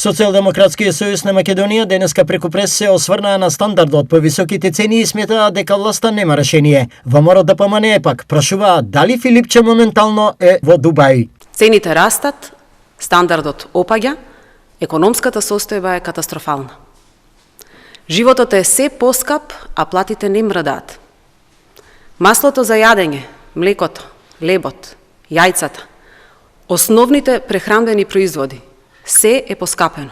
Социјалдемократскиот сојуз на Македонија денеска преку прес се осврнаа на стандардот по високите цени и сметаа дека власта нема решение. ВМРО ДПМН пак прашуваат дали Филипче моментално е во Дубај. Цените растат, стандардот опаѓа, економската состојба е катастрофална. Животот е се поскап, а платите не мрдаат. Маслото за јадење, млекото, лебот, јајцата, основните прехранбени производи, се е поскапено.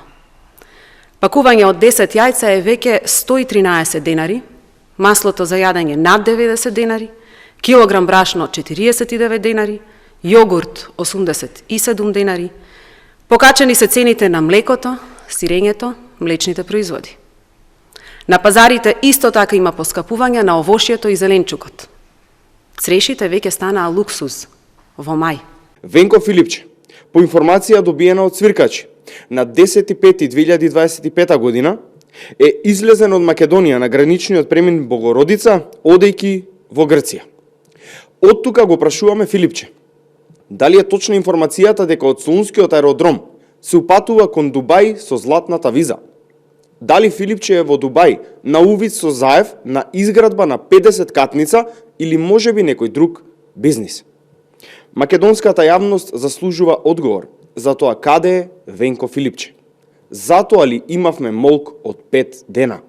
Пакување од 10 јајца е веќе 113 денари, маслото за јадење над 90 денари, килограм брашно 49 денари, јогурт 87 денари. Покачени се цените на млекото, сирењето, млечните производи. На пазарите исто така има поскапување на овошјето и зеленчукот. Црешите веќе станаа луксуз во мај. Венко Филипче, по информација добиена од свиркачи, на 10.5.2025 година е излезен од Македонија на граничниот премин Богородица, одејќи во Грција. Од тука го прашуваме Филипче, дали е точна информацијата дека од Солунскиот аеродром се упатува кон Дубај со златната виза? Дали Филипче е во Дубај на увид со заев на изградба на 50 катница или можеби некој друг бизнис? Македонската јавност заслужува одговор за тоа каде е Венко Филипче. Затоа ли имавме молк од 5 дена?